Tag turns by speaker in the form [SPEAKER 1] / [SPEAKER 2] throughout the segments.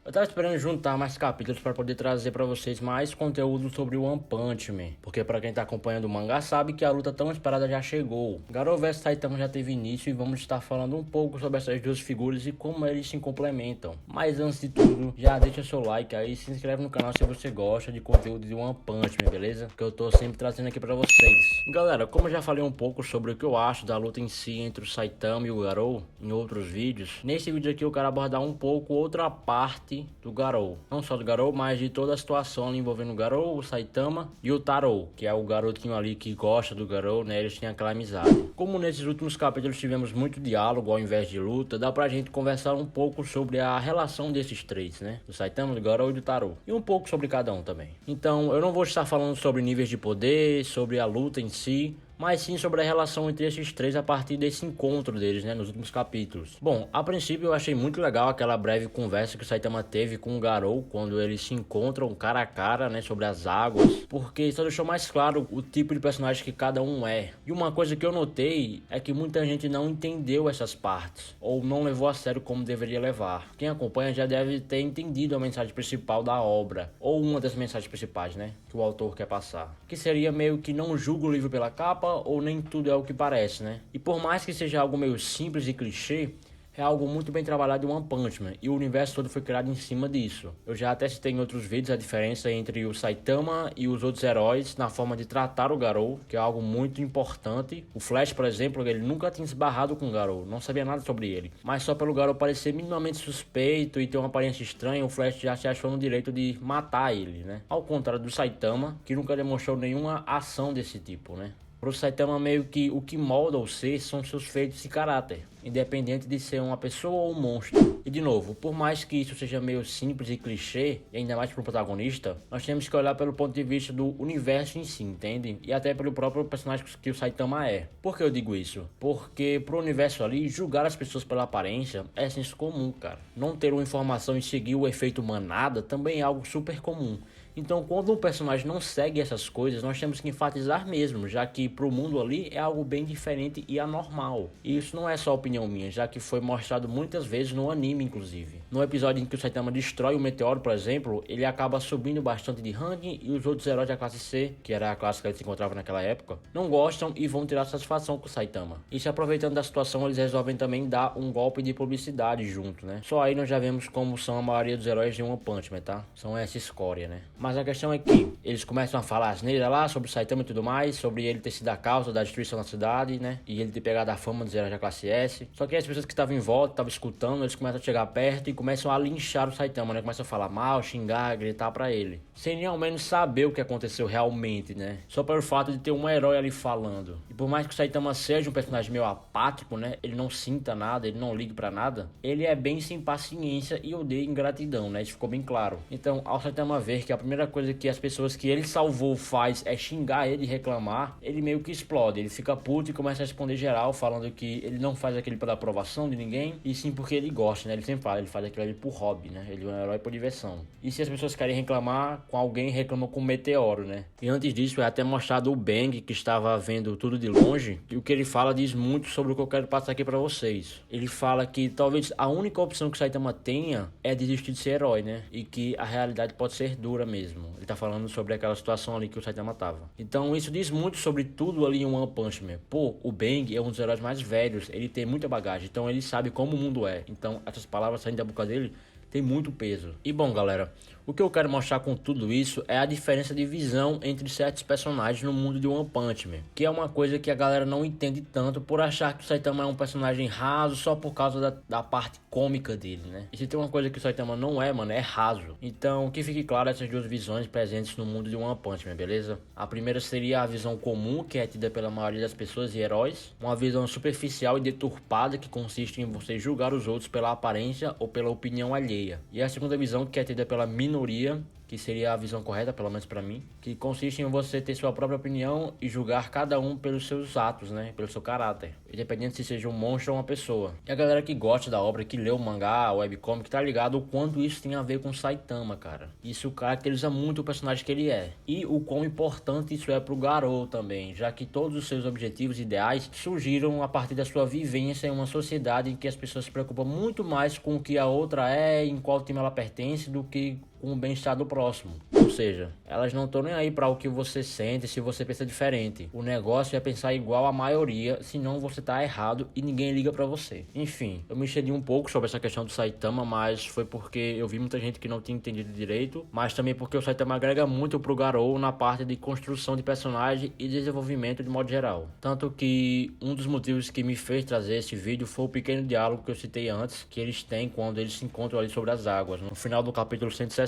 [SPEAKER 1] Eu tava esperando juntar mais capítulos para poder trazer para vocês mais conteúdo sobre o One Punch Man, porque para quem tá acompanhando o mangá sabe que a luta tão esperada já chegou. Garou vs Saitama já teve início e vamos estar falando um pouco sobre essas duas figuras e como eles se complementam. Mas antes de tudo, já deixa seu like aí, se inscreve no canal se você gosta de conteúdo de One Punch Man, beleza? Que eu tô sempre trazendo aqui para vocês. E galera, como eu já falei um pouco sobre o que eu acho da luta em si entre o Saitama e o Garou em outros vídeos, nesse vídeo aqui eu quero abordar um pouco outra parte do Garou, não só do Garou, mas de toda a situação envolvendo o Garou, o Saitama e o Tarou, que é o garotinho ali que gosta do Garou, né? Eles têm aquela amizade. Como nesses últimos capítulos tivemos muito diálogo ao invés de luta, dá pra gente conversar um pouco sobre a relação desses três, né? Do Saitama, do Garou e do Tarou, e um pouco sobre cada um também. Então eu não vou estar falando sobre níveis de poder, sobre a luta em si, mas sim sobre a relação entre esses três a partir desse encontro deles, né, nos últimos capítulos. Bom, a princípio eu achei muito legal aquela breve conversa que o Saitama teve com o Garou quando eles se encontram cara a cara, né, sobre as águas, porque isso deixou mais claro o tipo de personagem que cada um é. E uma coisa que eu notei é que muita gente não entendeu essas partes, ou não levou a sério como deveria levar. Quem acompanha já deve ter entendido a mensagem principal da obra, ou uma das mensagens principais, né, que o autor quer passar, que seria meio que não julga o livro pela capa, ou nem tudo é o que parece, né? E por mais que seja algo meio simples e clichê, é algo muito bem trabalhado em One Punch Man, e o universo todo foi criado em cima disso. Eu já até citei em outros vídeos a diferença entre o Saitama e os outros heróis na forma de tratar o Garou, que é algo muito importante. O Flash, por exemplo, ele nunca tinha esbarrado com o Garou, não sabia nada sobre ele. Mas só pelo Garou parecer minimamente suspeito e ter uma aparência estranha, o Flash já se achou no direito de matar ele, né? Ao contrário do Saitama, que nunca demonstrou nenhuma ação desse tipo, né? Pro Saitama meio que o que molda o ser são seus feitos e caráter, independente de ser uma pessoa ou um monstro. E de novo, por mais que isso seja meio simples e clichê, e ainda mais para um protagonista, nós temos que olhar pelo ponto de vista do universo em si, entende? E até pelo próprio personagem que o Saitama é. Por que eu digo isso? Porque pro universo ali, julgar as pessoas pela aparência é senso comum, cara. Não ter uma informação e seguir o efeito manada também é algo super comum. Então, quando um personagem não segue essas coisas, nós temos que enfatizar mesmo, já que pro mundo ali é algo bem diferente e anormal. E isso não é só opinião minha, já que foi mostrado muitas vezes no anime, inclusive. No episódio em que o Saitama destrói o meteoro, por exemplo, ele acaba subindo bastante de ranking e os outros heróis da classe C, que era a classe que ele se encontrava naquela época, não gostam e vão tirar satisfação com o Saitama. E se aproveitando da situação, eles resolvem também dar um golpe de publicidade junto, né? Só aí nós já vemos como são a maioria dos heróis de One Punch Man, tá? São essa escória, né? Mas a questão é que eles começam a falar asneira lá sobre o Saitama e tudo mais, sobre ele ter sido a causa da destruição da cidade, né? E ele ter pegado a fama dos heróis da classe S. Só que as pessoas que estavam em volta, estavam escutando, eles começam a chegar perto e começam a linchar o Saitama, né? Começam a falar mal, xingar, gritar pra ele, sem nem ao menos saber o que aconteceu realmente, né? Só pelo fato de ter um herói ali falando. E por mais que o Saitama seja um personagem meio apático, né? Ele não sinta nada, ele não liga pra nada. Ele é bem sem paciência e odeia ingratidão, né? Isso ficou bem claro. Então, ao Saitama ver que a primeira coisa que as pessoas que ele salvou faz é xingar ele e reclamar, ele meio que explode, ele fica puto e começa a responder geral, falando que ele não faz aquilo pela aprovação de ninguém, e sim porque ele gosta, né? Ele sempre fala, ele faz aquilo ali por hobby, né? Ele é um herói por diversão. E se as pessoas querem reclamar com alguém, reclamam com o meteoro, né? E antes disso é até mostrado o Bang, que estava vendo tudo de longe, e o que ele fala diz muito sobre o que eu quero passar aqui pra vocês. Ele fala que talvez a única opção que o Saitama tenha é desistir de ser herói, né? E que a realidade pode ser dura mesmo. Ele tá falando sobre aquela situação ali que o Saitama tava. Então isso diz muito sobre tudo ali em One Punch Man. Pô, o Bang é um dos heróis mais velhos, ele tem muita bagagem, então ele sabe como o mundo é. Então essas palavras saindo da boca dele tem muito peso. E bom, galera, o que eu quero mostrar com tudo isso é a diferença de visão entre certos personagens no mundo de One Punch Man, que é uma coisa que a galera não entende tanto por achar que o Saitama é um personagem raso só por causa da parte cômica dele, né? E se tem uma coisa que o Saitama não é, mano, é raso. Então, que fique claro essas duas visões presentes no mundo de One Punch Man, beleza? A primeira seria a visão comum, que é tida pela maioria das pessoas e heróis, uma visão superficial e deturpada que consiste em você julgar os outros pela aparência ou pela opinião alheia. E a segunda visão, que é tida pela minoria, que seria a visão correta, pelo menos pra mim, que consiste em você ter sua própria opinião e julgar cada um pelos seus atos, né, pelo seu caráter, independente se seja um monstro ou uma pessoa. E a galera que gosta da obra, que lê o mangá, o webcomic, tá ligado o quanto isso tem a ver com Saitama, cara. Isso caracteriza muito o personagem que ele é, e o quão importante isso é pro Garou também, já que todos os seus objetivos e ideais surgiram a partir da sua vivência em uma sociedade em que as pessoas se preocupam muito mais com o que a outra é, em qual time ela pertence, do que com o bem-estar do próximo. Ou seja, elas não estão nem aí para o que você sente, se você pensa diferente. O negócio é pensar igual a maioria, senão você tá errado e ninguém liga para você. Enfim, eu me excedi um pouco sobre essa questão do Saitama, mas foi porque eu vi muita gente que não tinha entendido direito, mas também porque o Saitama agrega muito pro Garou na parte de construção de personagem e desenvolvimento de modo geral. Tanto que um dos motivos que me fez trazer esse vídeo foi o pequeno diálogo que eu citei antes, que eles têm quando eles se encontram ali sobre as águas, no final do capítulo 160.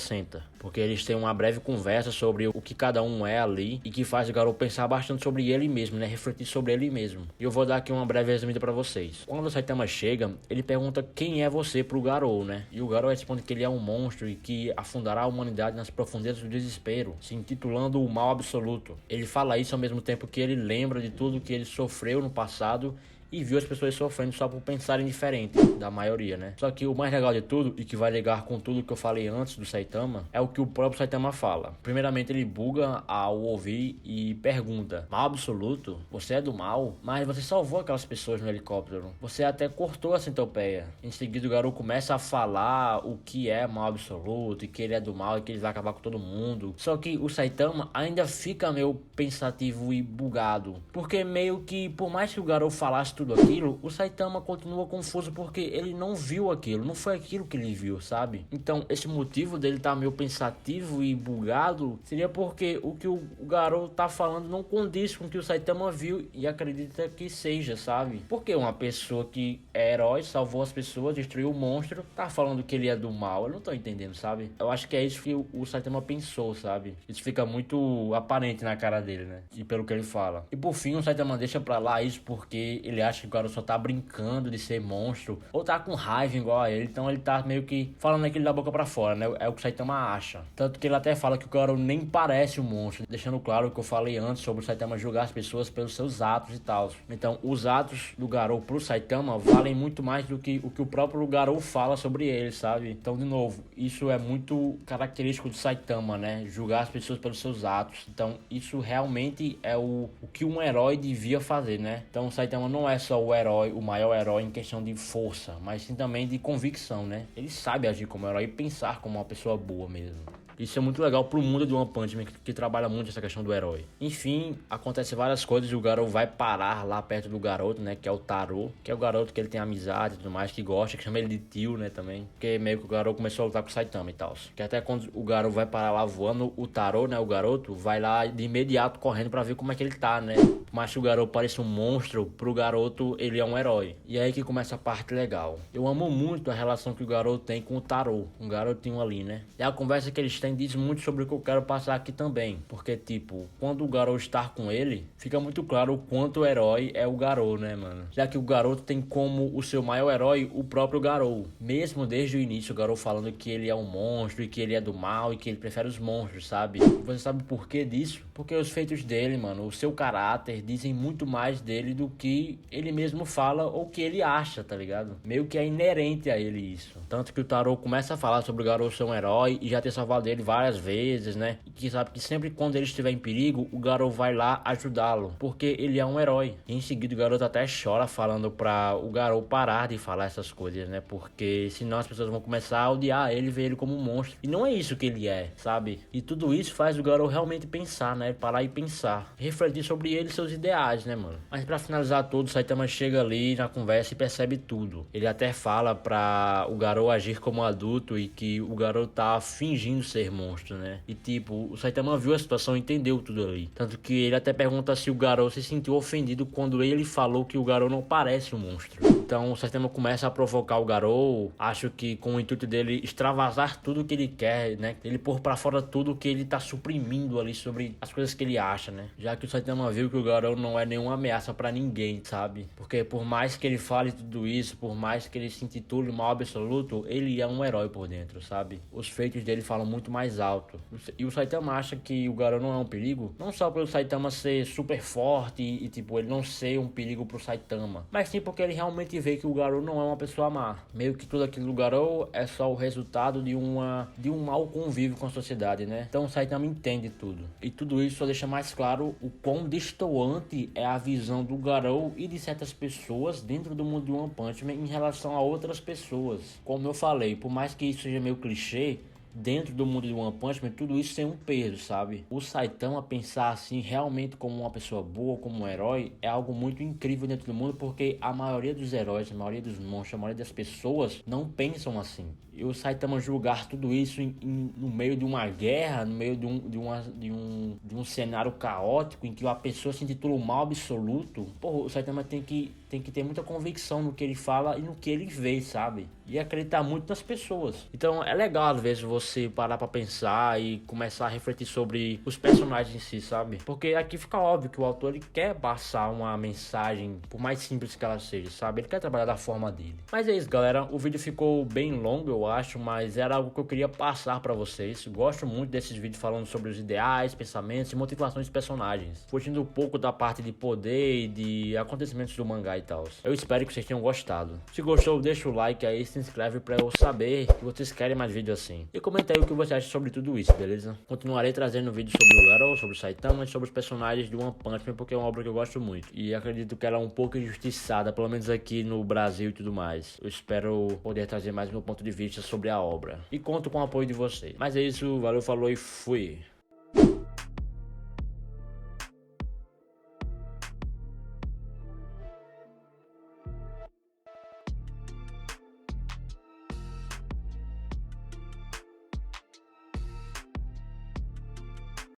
[SPEAKER 1] Porque eles têm uma breve conversa sobre o que cada um é ali e que faz o Garou pensar bastante sobre ele mesmo, né? Refletir sobre ele mesmo. E eu vou dar aqui uma breve resumida pra vocês. Quando o Saitama chega, ele pergunta quem é você pro Garou, né? E o Garou responde que ele é um monstro e que afundará a humanidade nas profundezas do desespero, se intitulando o Mal Absoluto. Ele fala isso ao mesmo tempo que ele lembra de tudo que ele sofreu no passado e viu as pessoas sofrendo só por pensarem diferente da maioria, né? Só que o mais legal de tudo, e que vai ligar com tudo que eu falei antes do Saitama, é o que o próprio Saitama fala. Primeiramente ele buga ao ouvir e pergunta: Mal Absoluto? Você é do mal? Mas você salvou aquelas pessoas no helicóptero. Você até cortou a centopeia. Em seguida o Garou começa a falar o que é Mal Absoluto, e que ele é do mal e que ele vai acabar com todo mundo. Só que o Saitama ainda fica meio pensativo e bugado, porque meio que, por mais que o Garou falasse tudo aquilo, o Saitama continua confuso porque ele não viu aquilo, não foi aquilo que ele viu, sabe? Então esse motivo dele estar meio pensativo e bugado seria porque o que o Garou tá falando não condiz com o que o Saitama viu e acredita que seja, sabe? Porque uma pessoa que é herói, salvou as pessoas, destruiu o monstro, tá falando que ele é do mal. Eu não tô entendendo, sabe? Eu acho que é isso que o Saitama pensou, sabe? Isso fica muito aparente na cara dele, né? E pelo que ele fala. E por fim o Saitama deixa pra lá isso porque ele acha que o Garou só tá brincando de ser monstro, ou tá com raiva igual a ele, então ele tá meio que falando aquilo da boca pra fora, né? É o que o Saitama acha. Tanto que ele até fala que o Garou nem parece um monstro, deixando claro o que eu falei antes sobre o Saitama julgar as pessoas pelos seus atos e tal. Então os atos do Garou pro Saitama valem muito mais do que o próprio Garou fala sobre ele, sabe? Então, de novo, isso é muito característico do Saitama, né? Julgar as pessoas pelos seus atos. Então isso realmente é o que um herói devia fazer, né? Então o Saitama não é só o herói, o maior herói em questão de força, mas sim também de convicção, né? Ele sabe agir como herói e pensar como uma pessoa boa mesmo. Isso é muito legal pro mundo de One Punch Man, que trabalha muito essa questão do herói. Enfim, acontece várias coisas e o Garou vai parar lá perto do garoto, né? Que é o Taro, que é o garoto que ele tem amizade e tudo mais, que gosta, que chama ele de tio, né? Também. Porque meio que o Garou começou a lutar com o Saitama e tal. Que até quando o Garou vai parar lá voando, o Taro, né? O garoto, vai lá de imediato correndo pra ver como é que ele tá, né? Mas se o Garou parece um monstro, pro garoto ele é um herói. E é aí que começa a parte legal. Eu amo muito a relação que o Garou tem com o Taro, um garotinho ali, né? E a conversa que eles têm diz muito sobre o que eu quero passar aqui também, porque tipo, quando o Garou está com ele, fica muito claro o quanto o herói é o Garou, né, mano? Já que o garoto tem como o seu maior herói o próprio Garou, mesmo desde o início o Garou falando que ele é um monstro e que ele é do mal e que ele prefere os monstros, sabe? E você sabe por que disso? Porque os feitos dele, mano, o seu caráter dizem muito mais dele do que ele mesmo fala ou que ele acha, tá ligado? Meio que é inerente a ele isso. Tanto que o Taro começa a falar sobre o Garou ser um herói e já ter salvado ele várias vezes, né? E que sabe que sempre quando ele estiver em perigo, o Garou vai lá ajudá-lo, porque ele é um herói. E em seguida o garoto até chora falando pra o Garou parar de falar essas coisas, né? Porque senão as pessoas vão começar a odiar ele, ver ele como um monstro. E não é isso que ele é, sabe? E tudo isso faz o Garou realmente pensar, né? Parar e pensar. Refletir sobre ele e seus ideais, né, mano? Mas pra finalizar tudo, o Saitama chega ali na conversa e percebe tudo. Ele até fala pra o Garou agir como adulto e que o Garou tá fingindo ser monstro, né? E tipo, o Saitama viu a situação e entendeu tudo ali. Tanto que ele até pergunta se o Garou se sentiu ofendido quando ele falou que o Garou não parece um monstro. Então o Saitama começa a provocar o Garou, acho que com o intuito dele extravasar tudo que ele quer, né? Ele pôr pra fora tudo que ele tá suprimindo ali sobre as coisas que ele acha, né? Já que o Saitama viu que o Garou não é nenhuma ameaça pra ninguém, sabe? Porque por mais que ele fale tudo isso, por mais que ele se intitule o mal absoluto, ele é um herói por dentro, sabe? Os feitos dele falam muito mais alto. E o Saitama acha que o Garou não é um perigo, não só pelo Saitama ser super forte e tipo, ele não ser um perigo pro Saitama, mas sim porque ele realmente vê que o Garou não é uma pessoa má. Meio que tudo aquilo do Garou é só o resultado de um mau convívio com a sociedade, né? Então o Saitama entende tudo. E tudo isso só deixa mais claro o quão destoante é a visão do Garou e de certas pessoas dentro do mundo de One Punch Man em relação a outras pessoas. Como eu falei, por mais que isso seja meio clichê, dentro do mundo de One Punch Man, tudo isso tem um peso, sabe? O Saitama pensar assim realmente como uma pessoa boa, como um herói, é algo muito incrível dentro do mundo, porque a maioria dos heróis, a maioria dos monstros, a maioria das pessoas não pensam assim. E o Saitama julgar tudo isso no meio de uma guerra, no meio de um cenário caótico em que a pessoa se intitula o mal absoluto, porra, o Saitama tem que ter muita convicção no que ele fala e no que ele vê, sabe? E acreditar muito nas pessoas. Então é legal às vezes você parar pra pensar e começar a refletir sobre os personagens em si, sabe? Porque aqui fica óbvio que o autor ele quer passar uma mensagem, por mais simples que ela seja, sabe? Ele quer trabalhar da forma dele. Mas é isso, galera. O vídeo ficou bem longo, eu acho, mas era algo que eu queria passar pra vocês. Gosto muito desses vídeos falando sobre os ideais, pensamentos e motivações dos personagens, fugindo um pouco da parte de poder e de acontecimentos do mangá e tal. Eu espero que vocês tenham gostado. Se gostou, deixa o like aí, se inscreve pra eu saber que vocês querem mais vídeos assim. E comenta aí o que você acha sobre tudo isso, beleza? Continuarei trazendo vídeos sobre o Garou, sobre o Saitama e sobre os personagens de One Punch Man, porque é uma obra que eu gosto muito. E acredito que ela é um pouco injustiçada, pelo menos aqui no Brasil e tudo mais. Eu espero poder trazer mais meu ponto de vista sobre a obra. E conto com o apoio de vocês. Mas é isso, valeu, falou e fui!